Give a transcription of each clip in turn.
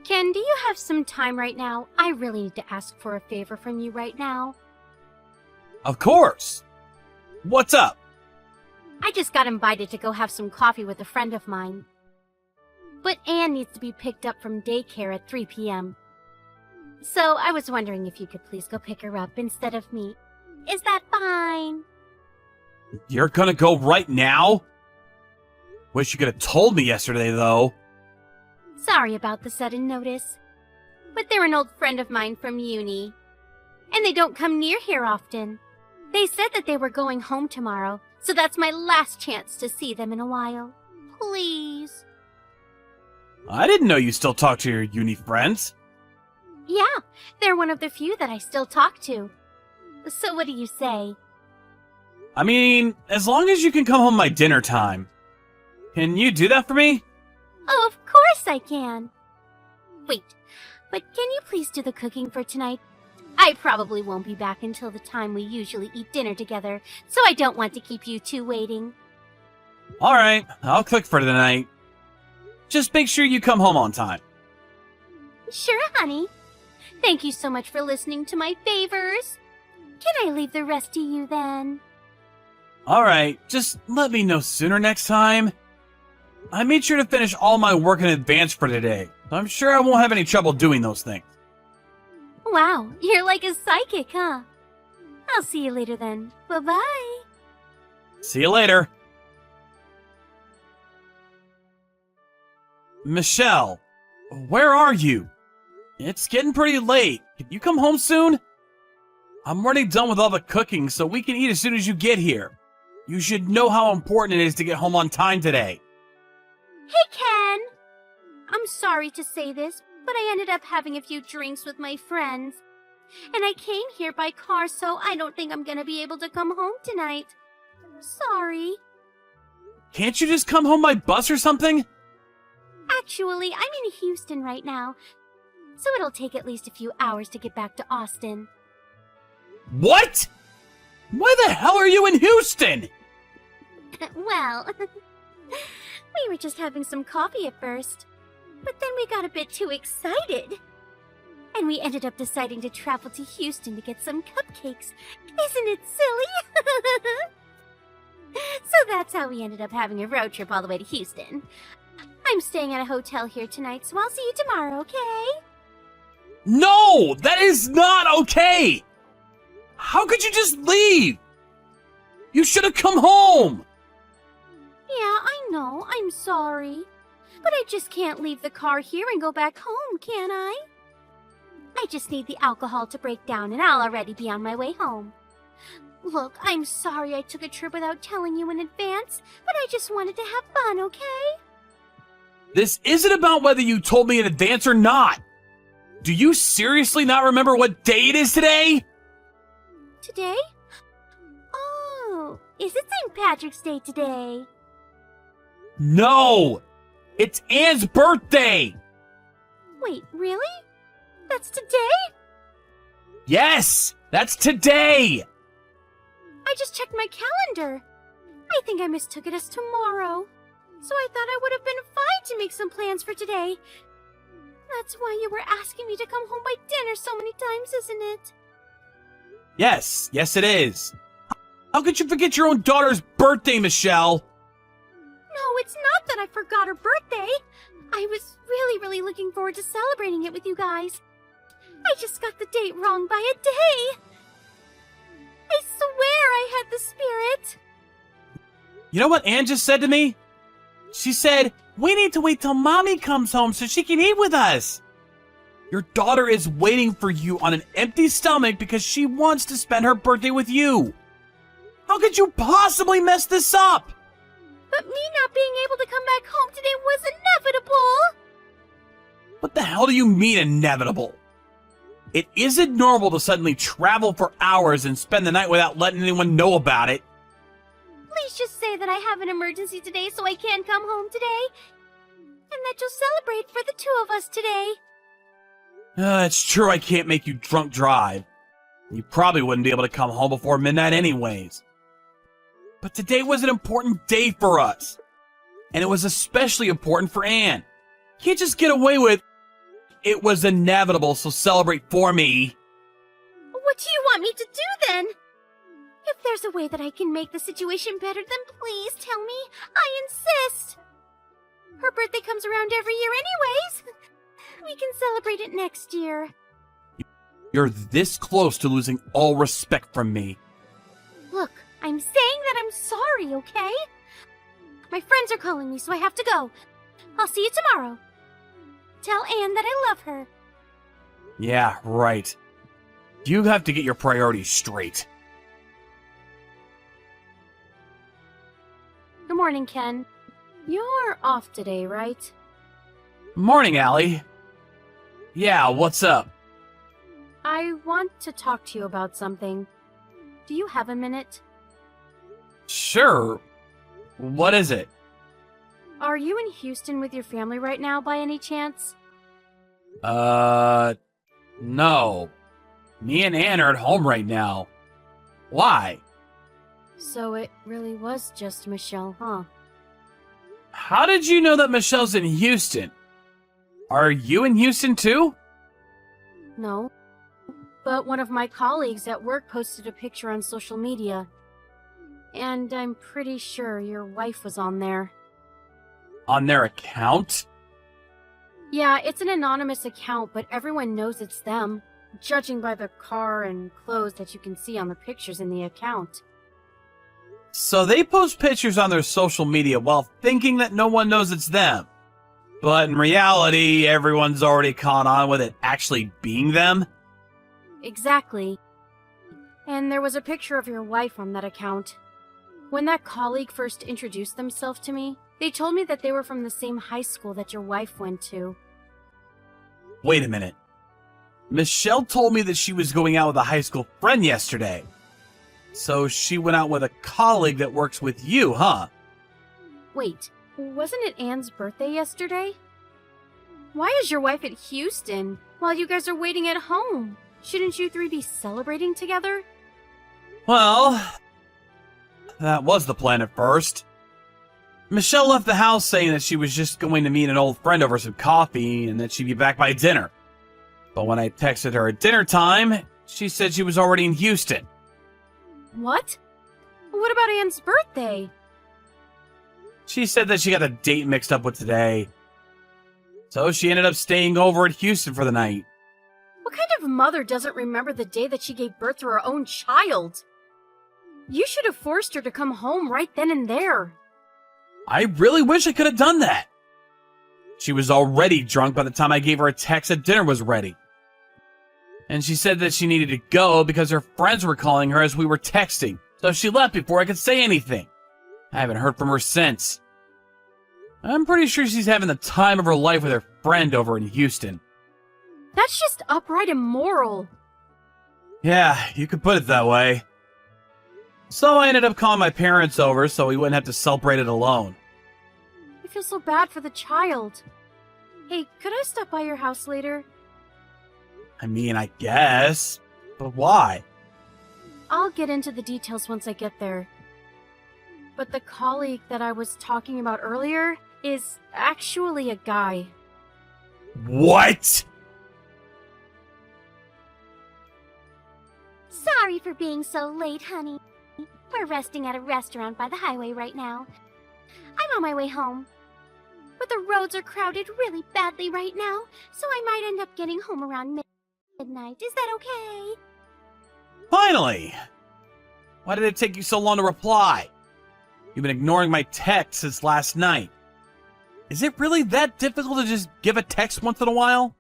Ken, do you have some time right now? I really need to ask for a favor from you right now. Of course. What's up? I just got invited to go have some coffee with a friend of mine. But Anne needs to be picked up from daycare at 3 p.m. So I was wondering if you could please go pick her up instead of me. Is that fine? You're gonna go right now? Wish you could have told me yesterday, though. Sorry about the sudden notice. But they're an old friend of mine from uni. And they don't come near here often. They said that they were going home tomorrow, so that's my last chance to see them in a while. Please. I didn't know you still talk to your uni friends. Yeah, they're one of the few that I still talk to. So what do you say? I mean, as long as you can come home by dinner time. Can you do that for me? Oh, of course I can. Wait, but can you please do the cooking for tonight? I probably won't be back until the time we usually eat dinner together, so I don't want to keep you two waiting. Alright, I'll cook for tonight. Just make sure you come home on time. Sure, honey. Thank you so much for listening to my favors. Can I leave the rest to you then? Alright, just let me know sooner next time. I made sure to finish all my work in advance for today. I'm sure I won't have any trouble doing those things. Wow, you're like a psychic, huh? I'll see you later then. Bye-bye. See you later. Michelle, where are you? It's getting pretty late. Can you come home soon? I'm already done with all the cooking, so we can eat as soon as you get here. You should know how important it is to get home on time today. Hey, Ken! I'm sorry to say this, but I ended up having a few drinks with my friends. And I came here by car, so I don't think I'm gonna be able to come home tonight. Sorry. Can't you just come home by bus or something? Actually, I'm in Houston right now, so it'll take at least a few hours to get back to Austin. What? Why the hell are you in Houston? Well, we were just having some coffee at first, but then we got a bit too excited. And we ended up deciding to travel to Houston to get some cupcakes. Isn't it silly? So that's how we ended up having a road trip all the way to Houston. I'm staying at a hotel here tonight, so I'll see you tomorrow, okay? No, that is not okay. How could you just leave? You should have come home. Yeah, I know. I'm sorry. But I just can't leave the car here and go back home, can I? I just need the alcohol to break down and I'll already be on my way home. Look, I'm sorry I took a trip without telling you in advance, but I just wanted to have fun, okay? This isn't about whether you told me in advance or not. Do you seriously not remember what day it is today? Today? Oh, is it St. Patrick's Day today? No! It's Anne's birthday! Wait, really? That's today? Yes! That's today! I just checked my calendar. I think I mistook it as tomorrow. So I thought I would have been fine to make some plans for today. That's why you were asking me to come home by dinner so many times, isn't it? Yes it is. How could you forget your own daughter's birthday, Michelle? No, it's not that I forgot her birthday. I was really looking forward to celebrating it with you guys. I just got the date wrong by a day. I swear I had the spirit. You know what Anne just said to me? She said, we need to wait till Mommy comes home so she can eat with us. Your daughter is waiting for you on an empty stomach because she wants to spend her birthday with you. How could you possibly mess this up? But me not being able to come back home today was inevitable. What the hell do you mean inevitable? It isn't normal to suddenly travel for hours and spend the night without letting anyone know about it. Please just say that I have an emergency today so I can't come home today. And that you'll celebrate for the two of us today. It's true I can't make you drunk drive. You probably wouldn't be able to come home before midnight anyways. But today was an important day for us. And it was especially important for Anne. Can't just get away with... it was inevitable, so celebrate for me. What do you want me to do then? If there's a way that I can make the situation better, then please tell me. I insist. Her birthday comes around every year anyways. We can celebrate it next year. You're this close to losing all respect from me. Look, I'm saying that I'm sorry, okay? My friends are calling me, so I have to go. I'll see you tomorrow. Tell Anne that I love her. Yeah, right. You have to get your priorities straight. Good morning, Ken. You're off today, right? Morning, Allie. Yeah, what's up? I want to talk to you about something. Do you have a minute? Sure. What is it? Are you in Houston with your family right now, by any chance? No. Me and Anne are at home right now. Why? So it really was just Michelle, huh? How did you know that Michelle's in Houston? Are you in Houston too? No. But one of my colleagues at work posted a picture on social media. And I'm pretty sure your wife was on there. On their account? Yeah, it's an anonymous account, but everyone knows it's them, judging by the car and clothes that you can see on the pictures in the account. So they post pictures on their social media while thinking that no one knows it's them. But in reality, everyone's already caught on with it actually being them? Exactly. And there was a picture of your wife on that account. When that colleague first introduced themselves to me, they told me that they were from the same high school that your wife went to. Wait a minute. Michelle told me that she was going out with a high school friend yesterday. So she went out with a colleague that works with you, huh? Wait, wasn't it Anne's birthday yesterday? Why is your wife at Houston while you guys are waiting at home? Shouldn't you three be celebrating together? Well, that was the plan at first. Michelle left the house saying that she was just going to meet an old friend over some coffee and that she'd be back by dinner. But when I texted her at dinner time, she said she was already in Houston. What? What about Anne's birthday? She said that she got a date mixed up with today. So she ended up staying over at Houston for the night. What kind of mother doesn't remember the day that she gave birth to her own child? You should have forced her to come home right then and there. I really wish I could have done that. She was already drunk by the time I gave her a text that dinner was ready. And she said that she needed to go because her friends were calling her as we were texting, so she left before I could say anything. I haven't heard from her since. I'm pretty sure she's having the time of her life with her friend over in Houston. That's just upright immoral. Yeah, you could put it that way. So I ended up calling my parents over so we wouldn't have to celebrate it alone. I feel so bad for the child. Hey, could I stop by your house later? I mean, I guess. But why? I'll get into the details once I get there. But the colleague that I was talking about earlier is actually a guy. What? Sorry for being so late, honey. We're resting at a restaurant by the highway right now. I'm on my way home. But the roads are crowded really badly right now, so I might end up getting home around midnight. Is that okay? Finally! Why did it take you so long to reply? You've been ignoring my texts since last night. Is it really that difficult to just give a text once in a while?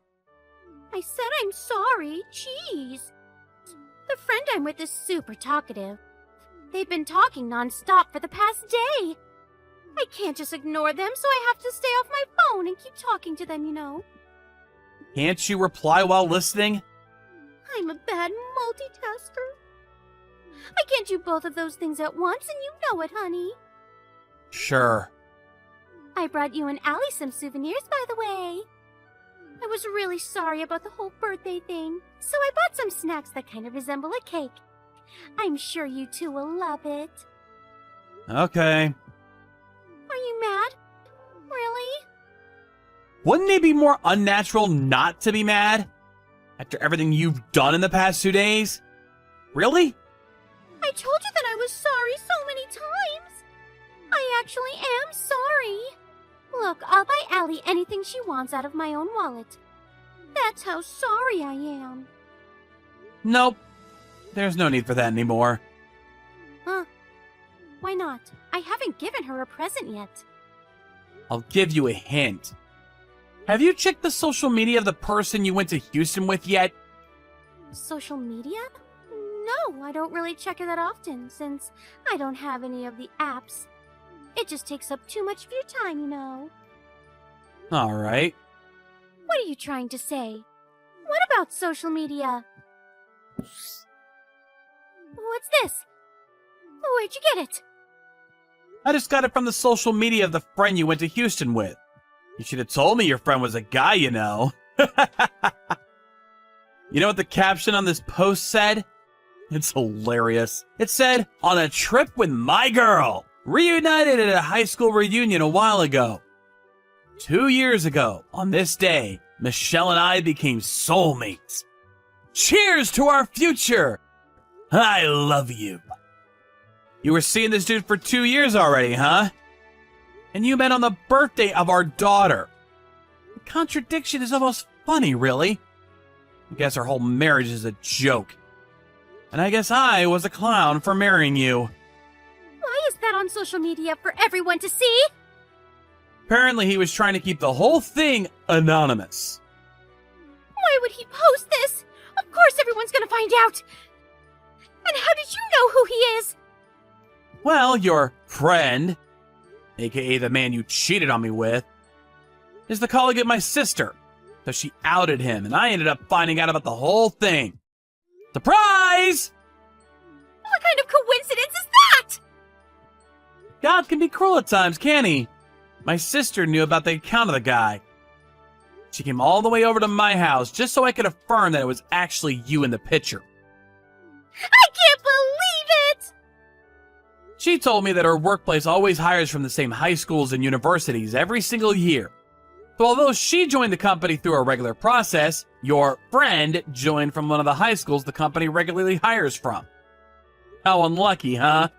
I said I'm sorry. Jeez. The friend I'm with is super talkative. They've been talking non-stop for the past day. I can't just ignore them, so I have to stay off my phone and keep talking to them, you know. Can't you reply while listening? I'm a bad multitasker. I can't do both of those things at once, and you know it, honey. Sure. I brought you and Allie some souvenirs, by the way. I was really sorry about the whole birthday thing, so I bought some snacks that kind of resemble a cake. I'm sure you two will love it. Okay. Are you mad? Really? Wouldn't it be more unnatural not to be mad? After everything you've done in the past 2 days? Really? I told you that I was sorry so many times. I actually am sorry. Look, I'll buy Allie anything she wants out of my own wallet. That's how sorry I am. Nope. There's no need for that anymore. Huh? Why not? I haven't given her a present yet. I'll give you a hint. Have you checked the social media of the person you went to Houston with yet? Social media? No, I don't really check it that often, since I don't have any of the apps. It just takes up too much of your time, you know. Alright. What are you trying to say? What about social media? What's this? Where'd you get it? I just got it from the social media of the friend you went to Houston with. You should have told me your friend was a guy, you know. You know what the caption on this post said? It's hilarious. It said, "On a trip with my girl. Reunited at a high school reunion a while ago. 2 years ago, on this day, Michelle and I became soulmates. Cheers to our future. I love you." You were seeing this dude for 2 years already, huh? And you met on the birthday of our daughter. The contradiction is almost funny, really. I guess our whole marriage is a joke. And I guess I was a clown for marrying you. Why is that on social media for everyone to see? Apparently he was trying to keep the whole thing anonymous. Why would he post this? Of course everyone's gonna find out. And how did you know who he is? Well, your friend, aka the man you cheated on me with, is the colleague of my sister. So she outed him, and I ended up finding out about the whole thing. Surprise! What kind of coincidence is that? God can be cruel at times, can't he? My sister knew about the account of the guy. She came all the way over to my house just so I could affirm that it was actually you in the picture. I can't believe it! She told me that her workplace always hires from the same high schools and universities every single year. So although she joined the company through a regular process, your friend joined from one of the high schools the company regularly hires from. How unlucky, huh?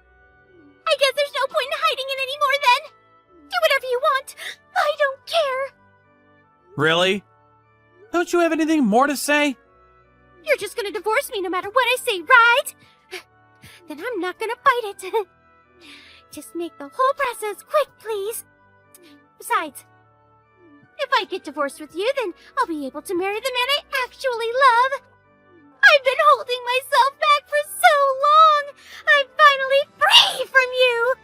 I guess there's no point in hiding it anymore then. Do whatever you want. I don't care. Really? Don't you have anything more to say? You're just gonna divorce me no matter what I say, right? Then I'm not gonna fight it. Just make the whole process quick, please. Besides, if I get divorced with you, then I'll be able to marry the man I actually love. I've been holding myself back for so long. I'm finally free from you.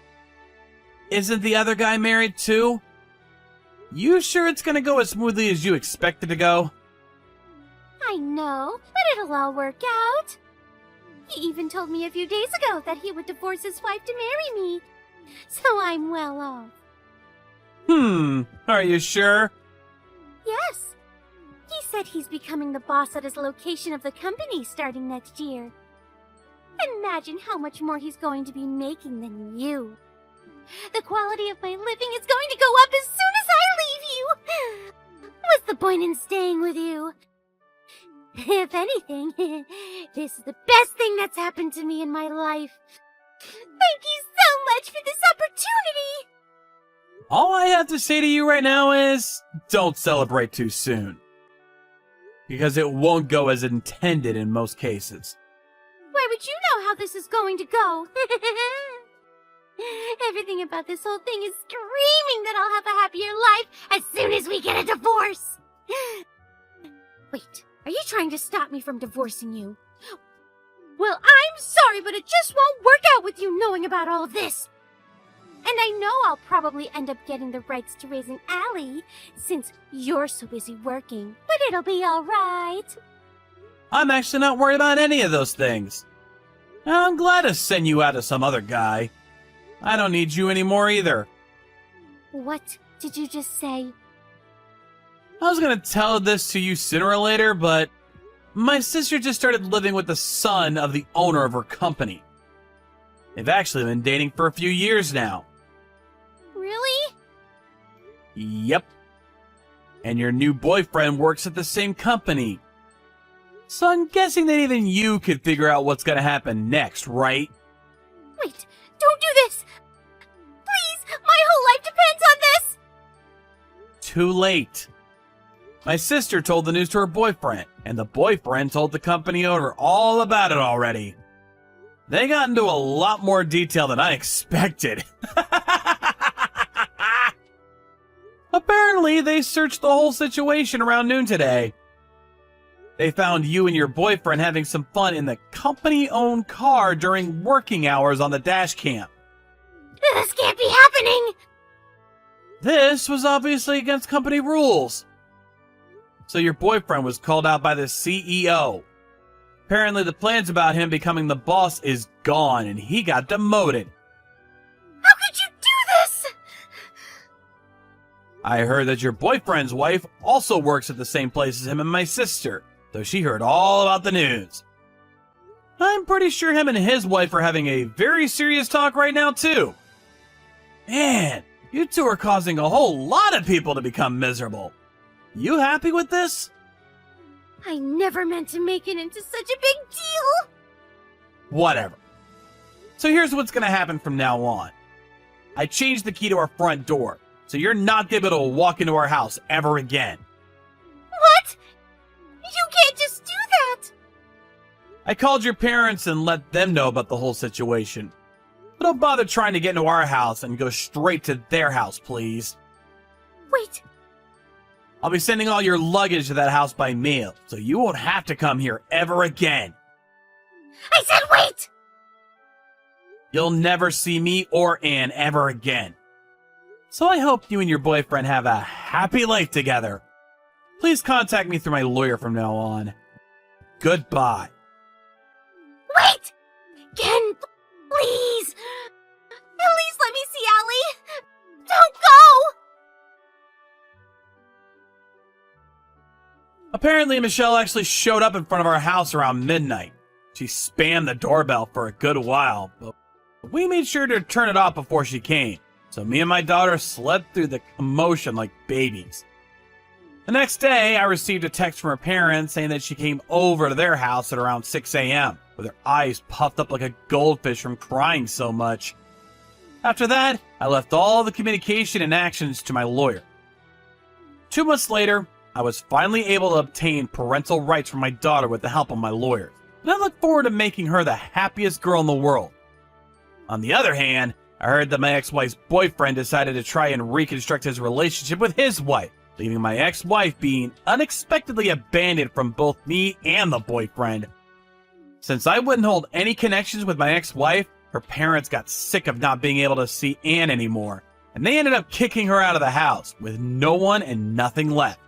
Isn't the other guy married too? You sure it's gonna go as smoothly as you expect it to go? I know, but it'll all work out. He even told me a few days ago that he would divorce his wife to marry me. So I'm well off. Are you sure? Yes. He said he's becoming the boss at his location of the company starting next year. Imagine how much more he's going to be making than you. The quality of my living is going to go up as soon as I leave you. What's the point in staying with you? If anything, this is the best thing that's happened to me in my life. Thank you so much for this opportunity! All I have to say to you right now is, don't celebrate too soon. Because it won't go as intended in most cases. Why would you know how this is going to go? Everything about this whole thing is screaming that I'll have a happier life as soon as we get a divorce. Wait, are you trying to stop me from divorcing you? Well, I'm sorry, but it just won't work out with you knowing about all of this. And I know I'll probably end up getting the rights to raising Allie, since you're so busy working. But it'll be alright. I'm actually not worried about any of those things. I'm glad to send you out to some other guy. I don't need you anymore either. What did you just say? I was gonna tell this to you sooner or later, but my sister just started living with the son of the owner of her company. They've actually been dating for a few years now. Really? Yep. and your new boyfriend works at the same company. So I'm guessing that even you could figure out what's gonna happen next, right? Wait, don't do this! Please, my whole life depends on this! Too late. My sister told the news to her boyfriend, and the boyfriend told the company owner all about it already. They got into a lot more detail than I expected. Apparently, they searched the whole situation around noon today. They found you and your boyfriend having some fun in the company-owned car during working hours on the dash cam. This can't be happening! This was obviously against company rules. So your boyfriend was called out by the CEO. Apparently the plans about him becoming the boss is gone and he got demoted. How could you do this? I heard that your boyfriend's wife also works at the same place as him and my sister, so she heard all about the news. I'm pretty sure him and his wife are having a very serious talk right now too. Man, you two are causing a whole lot of people to become miserable. You happy with this? I never meant to make it into such a big deal! Whatever. So here's what's gonna happen from now on. I changed the key to our front door, so you're not able to walk into our house ever again. What? You can't just do that! I called your parents and let them know about the whole situation. But don't bother trying to get into our house and go straight to their house, please. Wait, I'll be sending all your luggage to that house by mail, so you won't have to come here ever again. I said wait! You'll never see me or Anne ever again. So I hope you and your boyfriend have a happy life together. Please contact me through my lawyer from now on. Goodbye. Wait! Ken, please! At least let me see Allie! Don't go! Apparently, Michelle actually showed up in front of our house around midnight. She spammed the doorbell for a good while, but we made sure to turn it off before she came, so me and my daughter slept through the commotion like babies. The next day, I received a text from her parents saying that she came over to their house at around 6 a.m., with her eyes puffed up like a goldfish from crying so much. After that, I left all the communication and actions to my lawyer. 2 months later, I was finally able to obtain parental rights for my daughter with the help of my lawyers, and I look forward to making her the happiest girl in the world. On the other hand, I heard that my ex-wife's boyfriend decided to try and reconstruct his relationship with his wife, leaving my ex-wife being unexpectedly abandoned from both me and the boyfriend. Since I wouldn't hold any connections with my ex-wife, her parents got sick of not being able to see Anne anymore, and they ended up kicking her out of the house with no one and nothing left.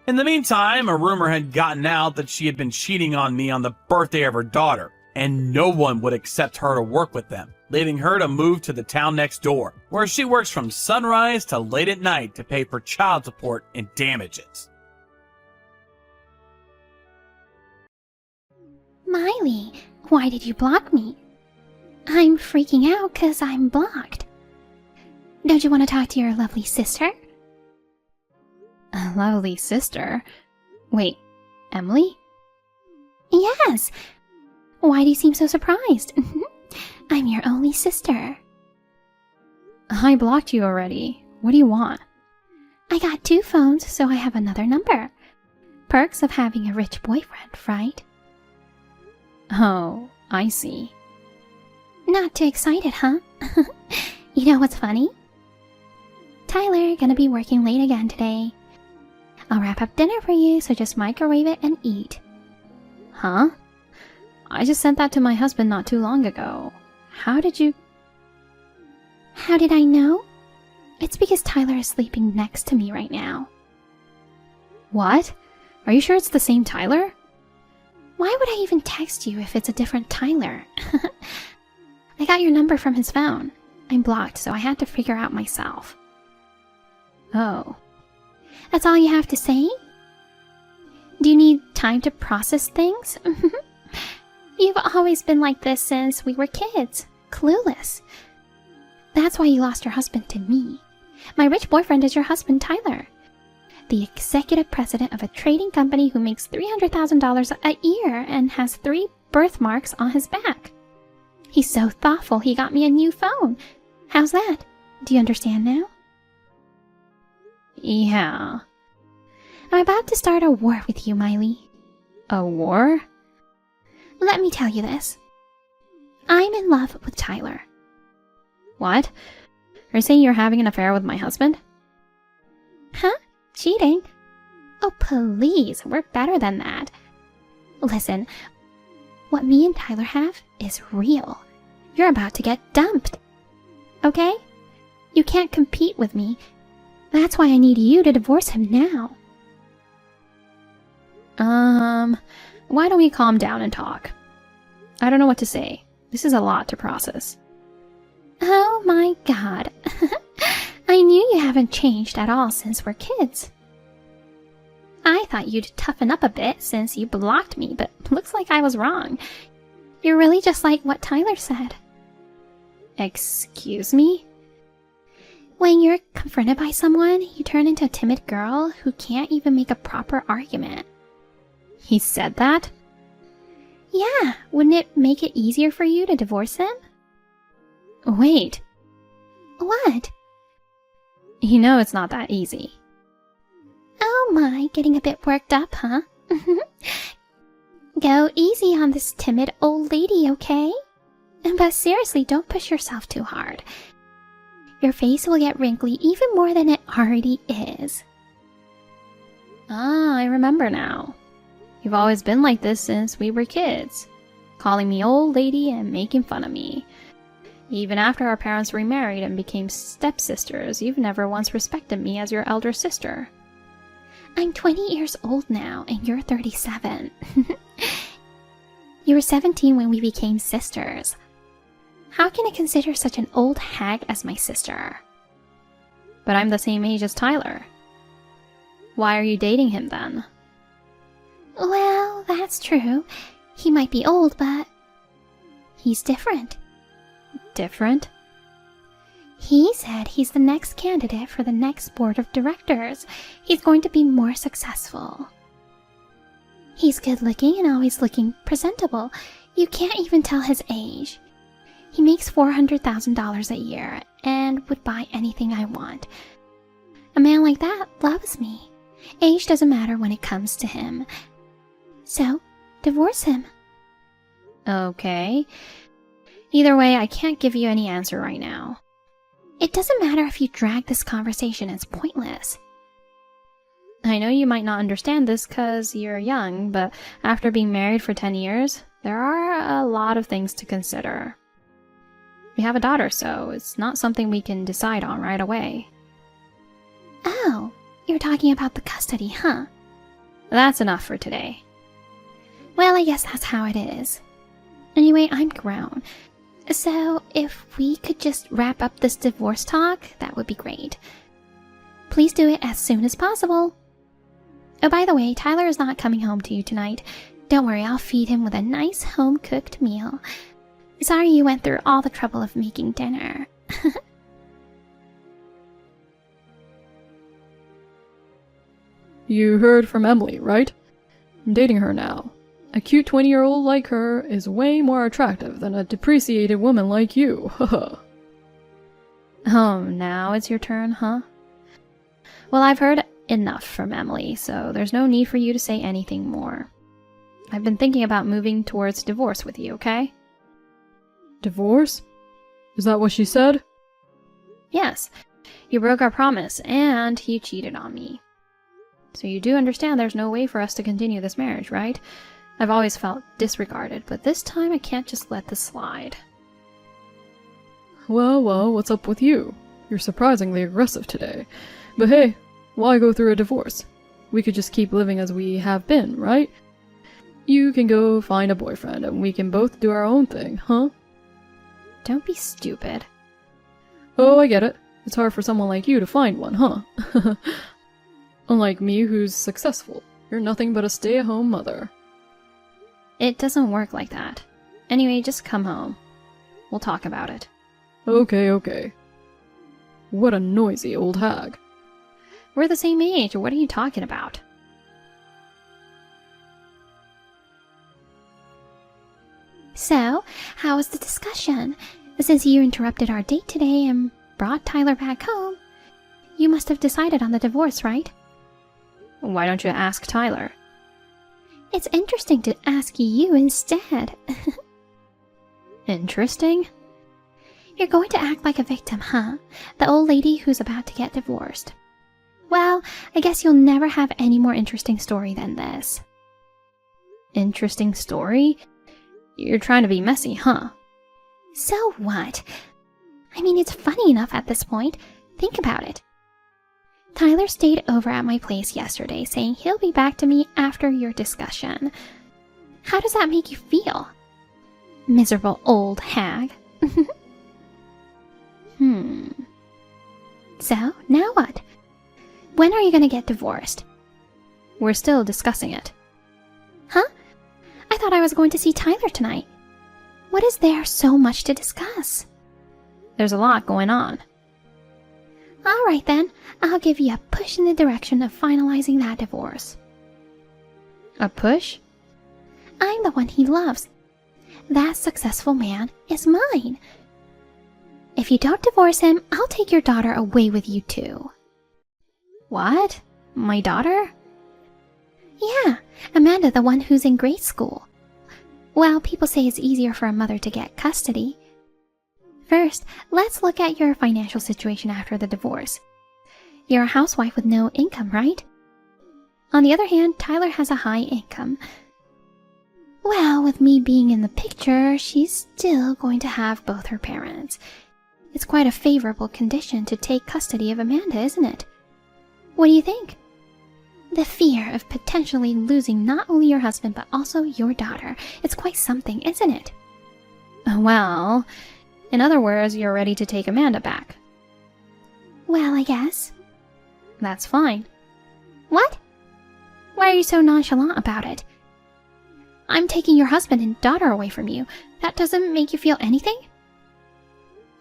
In the meantime, a rumor had gotten out that she had been cheating on me on the birthday of her daughter, and no one would accept her to work with them, leaving her to move to the town next door, where she works from sunrise to late at night to pay for child support and damages. Miley, why did you block me? I'm freaking out 'cause I'm blocked. Don't you want to talk to your lovely sister? A lovely sister? Wait, Emily? Yes! Why do you seem so surprised? I'm your only sister. I blocked you already. What do you want? I got 2 phones, so I have another number. Perks of having a rich boyfriend, right? Oh, I see. Not too excited, huh? You know what's funny? Tyler gonna be working late again today. I'll wrap up dinner for you, so just microwave it and eat. Huh? I just sent that to my husband not too long ago. How did you... How did I know? It's because Tyler is sleeping next to me right now. What? Are you sure it's the same Tyler? Why would I even text you if it's a different Tyler? I got your number from his phone. I'm blocked, so I had to figure out myself. Oh. That's all you have to say? Do you need time to process things? You've always been like this since we were kids. Clueless. That's why you lost your husband to me. My rich boyfriend is your husband, Tyler. the executive president of a trading company who makes $300,000 a year and has 3 birthmarks on his back. He's so thoughtful he got me a new phone. How's that? Do you understand now? Yeah. I'm about to start a war with you, Miley. A war? Let me tell you this. I'm in love with Tyler. What? Are you saying you're having an affair with my husband? Huh? Cheating? Oh, please, we're better than that. Listen, what me and Tyler have is real. You're about to get dumped. Okay? You can't compete with me. That's why I need you to divorce him now. Why don't we calm down and talk? I don't know what to say. This is a lot to process. Oh my god. I knew you haven't changed at all since we're kids. I thought you'd toughen up a bit since you blocked me, but looks like I was wrong. You're really just like what Tyler said. Excuse me? When you're confronted by someone, you turn into a timid girl who can't even make a proper argument. He said that? Yeah, wouldn't it make it easier for you to divorce him? Wait. What? You know it's not that easy. Oh my, getting a bit worked up, huh? Go easy on this timid old lady, okay? But seriously, don't push yourself too hard. Your face will get wrinkly even more than it already is. Ah, I remember now. You've always been like this since we were kids, calling me old lady and making fun of me. Even after our parents remarried and became stepsisters, you've never once respected me as your elder sister. I'm 20 years old now, and you're 37. You were 17 when we became sisters. How can I consider such an old hag as my sister? But I'm the same age as Tyler. Why are you dating him then? Well, that's true. He might be old, but he's different. Different? He said he's the next candidate for the next board of directors. He's going to be more successful. He's good looking and always looking presentable. You can't even tell his age. He makes $400,000 a year and would buy anything I want. A man like that loves me. Age doesn't matter when it comes to him. So, divorce him. Okay. Either way, I can't give you any answer right now. It doesn't matter if you drag this conversation, it's pointless. I know you might not understand this because you're young, but after being married for 10 years, there are a lot of things to consider. We have a daughter, so it's not something we can decide on right away. Oh, you're talking about the custody, huh? That's enough for today. Well, I guess that's how it is. Anyway, I'm grown. So, if we could just wrap up this divorce talk, that would be great. Please do it as soon as possible. Oh, by the way, Tyler is not coming home to you tonight. Don't worry, I'll feed him with a nice home-cooked meal. Sorry you went through all the trouble of making dinner. You heard from Emily, right? I'm dating her now. A cute 20-year-old like her is way more attractive than a depreciated woman like you, haha. Oh, now it's your turn, huh? Well, I've heard enough from Emily, so there's no need for you to say anything more. I've been thinking about moving towards divorce with you, okay? Divorce? Is that what she said? Yes. You broke our promise, and you cheated on me. So you do understand there's no way for us to continue this marriage, right? I've always felt disregarded, but this time I can't just let this slide. Well, what's up with you? You're surprisingly aggressive today. But hey, why go through a divorce? We could just keep living as we have been, right? You can go find a boyfriend, and we can both do our own thing, huh? Don't be stupid. Oh, I get it. It's hard for someone like you to find one, huh? Unlike me, who's successful. You're nothing but a stay-at-home mother. It doesn't work like that. Anyway, just come home. We'll talk about it. Okay. What a noisy old hag. We're the same age. What are you talking about? So, how was the discussion? Since you interrupted our date today and brought Tyler back home, you must have decided on the divorce, right? Why don't you ask Tyler? It's interesting to ask you instead. Interesting? You're going to act like a victim, huh? The old lady who's about to get divorced. Well, I guess you'll never have any more interesting story than this. Interesting story? You're trying to be messy, huh? So what? I mean, it's funny enough at this point. Think about it. Tyler stayed over at my place yesterday saying he'll be back to me after your discussion. How does that make you feel? Miserable old hag. So, now what? When are you gonna get divorced? We're still discussing it. Huh? I thought I was going to see Tyler tonight. What is there so much to discuss? There's a lot going on. Alright then, I'll give you a push in the direction of finalizing that divorce. A push? I'm the one he loves. That successful man is mine. If you don't divorce him, I'll take your daughter away with you too. What? My daughter? Yeah, Amanda, the one who's in grade school. Well, people say it's easier for a mother to get custody. First, let's look at your financial situation after the divorce. You're a housewife with no income, right? On the other hand, Tyler has a high income. Well, with me being in the picture, she's still going to have both her parents. It's quite a favorable condition to take custody of Amanda, isn't it? What do you think? The fear of potentially losing not only your husband but also your daughter. It's quite something, isn't it? Well, in other words, you're ready to take Amanda back. Well, I guess. That's fine. What? Why are you so nonchalant about it? I'm taking your husband and daughter away from you. That doesn't make you feel anything?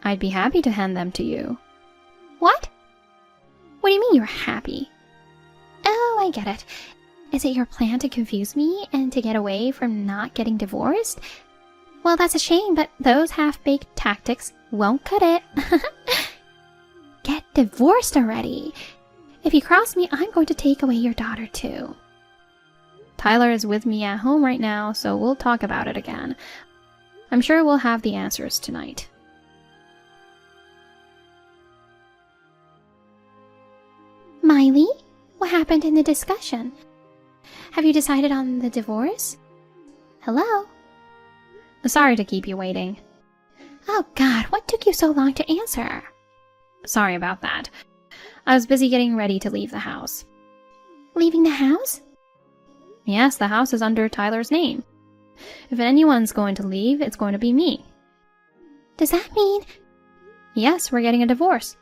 I'd be happy to hand them to you. What? What do you mean you're happy? Oh, I get it. Is it your plan to confuse me and to get away from not getting divorced? Well, that's a shame, but those half-baked tactics won't cut it. Get divorced already. If you cross me, I'm going to take away your daughter too. Tyler is with me at home right now, so we'll talk about it again. I'm sure we'll have the answers tonight. Miley, what happened in the discussion? Have you decided on the divorce? Hello? Sorry to keep you waiting. Oh God, what took you so long to answer? Sorry about that. I was busy getting ready to leave the house. Leaving the house? Yes, the house is under Tyler's name. If anyone's going to leave, it's going to be me. Does that mean... Yes, we're getting a divorce.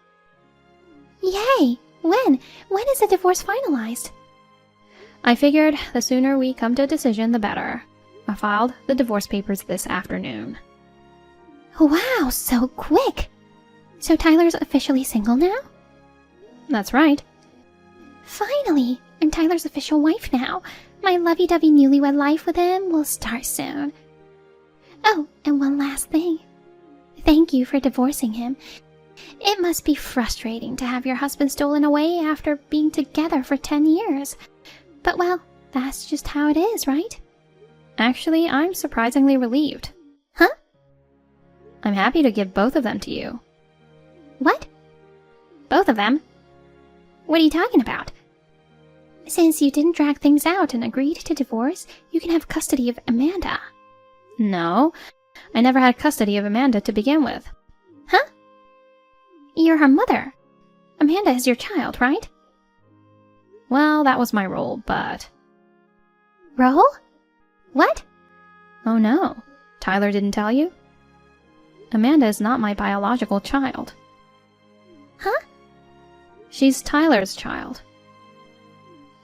Yay! When? When is the divorce finalized? I figured the sooner we come to a decision, the better. I filed the divorce papers this afternoon. Wow, so quick! So Tyler's officially single now? That's right. Finally! I'm Tyler's official wife now. My lovey-dovey newlywed life with him will start soon. Oh, and one last thing. Thank you for divorcing him. It must be frustrating to have your husband stolen away after being together for 10 years. But well, that's just how it is, right? Actually, I'm surprisingly relieved. Huh? I'm happy to give both of them to you. What? Both of them? What are you talking about? Since you didn't drag things out and agreed to divorce, you can have custody of Amanda. No, I never had custody of Amanda to begin with. Huh? You're her mother. Amanda is your child, right? Well, that was my role, but... Role? What? Oh no, Tyler didn't tell you? Amanda is not my biological child. Huh? She's Tyler's child.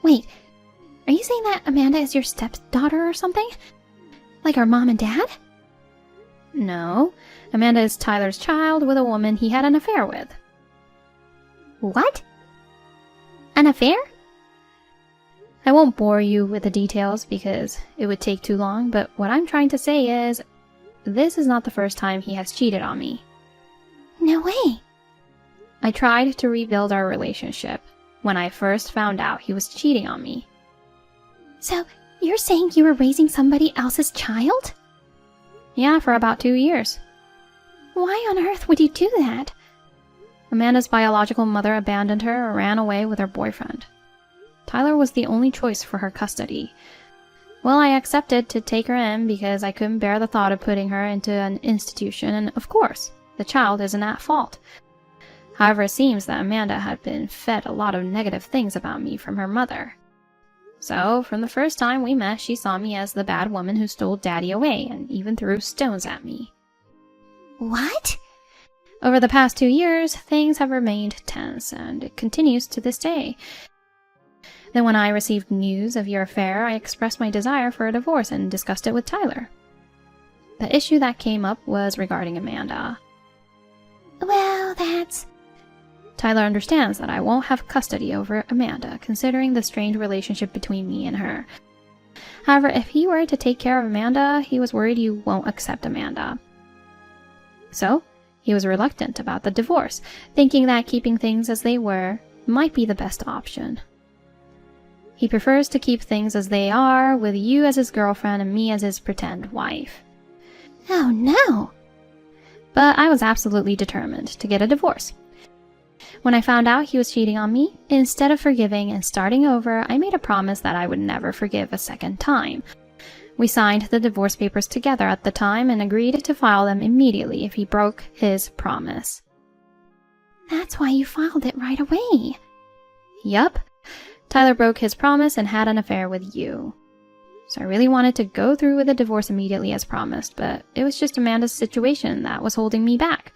Wait, are you saying that Amanda is your stepdaughter or something? Like our mom and dad? No, Amanda is Tyler's child with a woman he had an affair with. What? An affair? I won't bore you with the details because it would take too long, but what I'm trying to say is, this is not the first time he has cheated on me. No way. I tried to rebuild our relationship when I first found out he was cheating on me. So, you're saying you were raising somebody else's child? Yeah, for about 2 years. Why on earth would you do that? Amanda's biological mother abandoned her or ran away with her boyfriend. Tyler was the only choice for her custody. Well, I accepted to take her in because I couldn't bear the thought of putting her into an institution, and of course, the child isn't at fault. However, it seems that Amanda had been fed a lot of negative things about me from her mother. So, from the first time we met, she saw me as the bad woman who stole Daddy away and even threw stones at me. What? Over the past 2 years, things have remained tense, and it continues to this day. Then when I received news of your affair, I expressed my desire for a divorce and discussed it with Tyler. The issue that came up was regarding Amanda. Well, that's... Tyler understands that I won't have custody over Amanda, considering the strained relationship between me and her. However, if he were to take care of Amanda, he was worried you won't accept Amanda. So, he was reluctant about the divorce, thinking that keeping things as they were might be the best option. He prefers to keep things as they are, with you as his girlfriend and me as his pretend wife. Oh no! But I was absolutely determined to get a divorce. When I found out he was cheating on me, instead of forgiving and starting over, I made a promise that I would never forgive a second time. We signed the divorce papers together at the time and agreed to file them immediately if he broke his promise. That's why you filed it right away. Yup. Tyler broke his promise and had an affair with you. So I really wanted to go through with the divorce immediately as promised, but it was just Amanda's situation that was holding me back.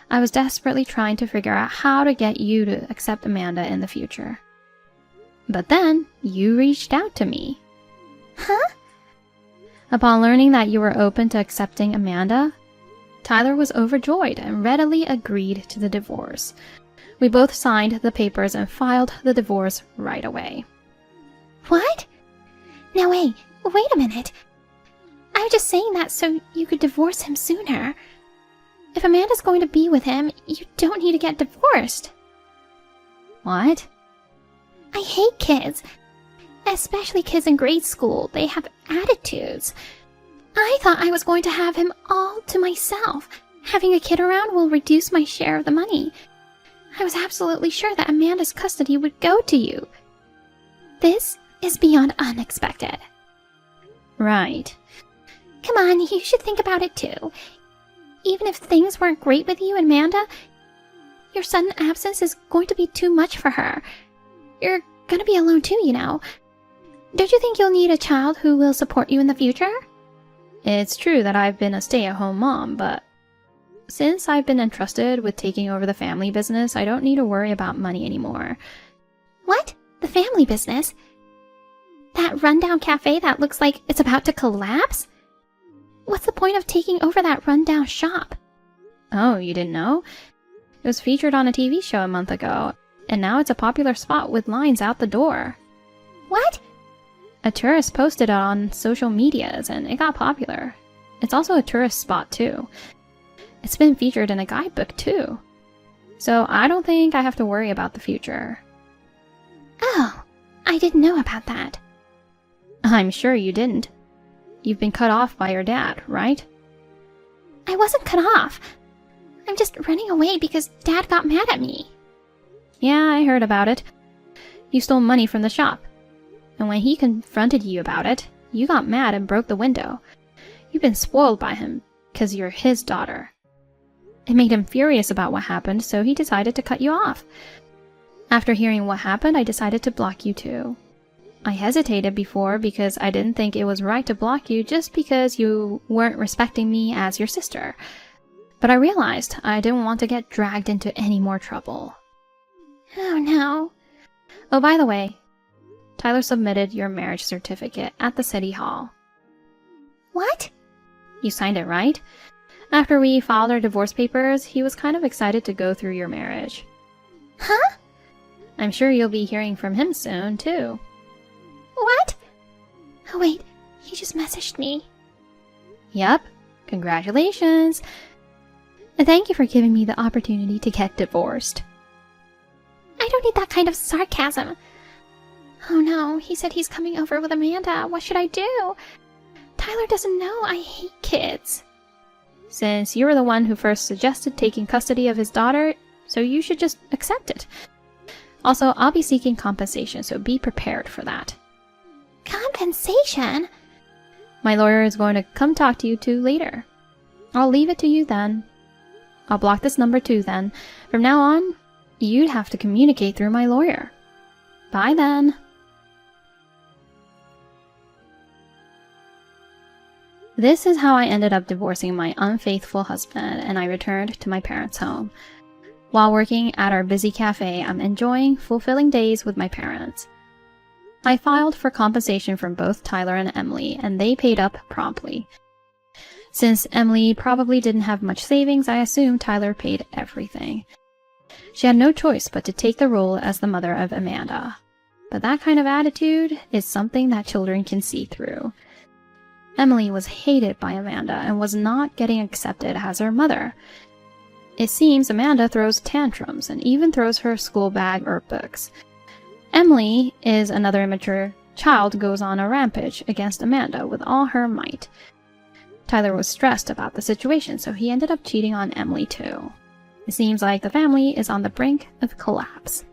I was desperately trying to figure out how to get you to accept Amanda in the future. But then, you reached out to me. Huh? Upon learning that you were open to accepting Amanda, Tyler was overjoyed and readily agreed to the divorce. We both signed the papers and filed the divorce right away. What? No, wait a minute. I was just saying that so you could divorce him sooner. If Amanda's going to be with him, you don't need to get divorced. What? I hate kids. Especially kids in grade school. They have attitudes. I thought I was going to have him all to myself. Having a kid around will reduce my share of the money. I was absolutely sure that Amanda's custody would go to you. This is beyond unexpected. Right. Come on, you should think about it too. Even if things weren't great with you and Amanda, your sudden absence is going to be too much for her. You're gonna be alone too, you know. Don't you think you'll need a child who will support you in the future? It's true that I've been a stay-at-home mom, but since I've been entrusted with taking over the family business, I don't need to worry about money anymore. What? The family business? That rundown cafe that looks like it's about to collapse? What's the point of taking over that rundown shop? Oh, you didn't know? It was featured on a TV show a month ago, and now it's a popular spot with lines out the door. What? A tourist posted it on social medias, and it got popular. It's also a tourist spot, too. It's been featured in a guidebook, too. So I don't think I have to worry about the future. Oh, I didn't know about that. I'm sure you didn't. You've been cut off by your dad, right? I wasn't cut off. I'm just running away because Dad got mad at me. Yeah, I heard about it. You stole money from the shop. And when he confronted you about it, you got mad and broke the window. You've been spoiled by him, because you're his daughter. It made him furious about what happened, so he decided to cut you off. After hearing what happened, I decided to block you too. I hesitated before because I didn't think it was right to block you just because you weren't respecting me as your sister. But I realized I didn't want to get dragged into any more trouble. Oh no. Oh, by the way, Tyler submitted your marriage certificate at the city hall. What? You signed it, right? After we filed our divorce papers, he was kind of excited to go through your marriage. Huh? I'm sure you'll be hearing from him soon, too. What? Oh wait, he just messaged me. Yep, congratulations. Thank you for giving me the opportunity to get divorced. I don't need that kind of sarcasm. Oh no, he said he's coming over with Amanda. What should I do? Tyler doesn't know I hate kids. Since you were the one who first suggested taking custody of his daughter, so you should just accept it. Also, I'll be seeking compensation, so be prepared for that. Compensation? My lawyer is going to come talk to you two later. I'll leave it to you then. I'll block this number too then. From now on, you'd have to communicate through my lawyer. Bye then. This is how I ended up divorcing my unfaithful husband, and I returned to my parents' home. While working at our busy cafe, I'm enjoying fulfilling days with my parents. I filed for compensation from both Tyler and Emily, and they paid up promptly. Since Emily probably didn't have much savings, I assumed Tyler paid everything. She had no choice but to take the role as the mother of Amanda. But that kind of attitude is something that children can see through. Emily was hated by Amanda and was not getting accepted as her mother. It seems Amanda throws tantrums and even throws her school bag or books. Emily is another immature child, goes on a rampage against Amanda with all her might. Tyler was stressed about the situation, so he ended up cheating on Emily too. It seems like the family is on the brink of collapse.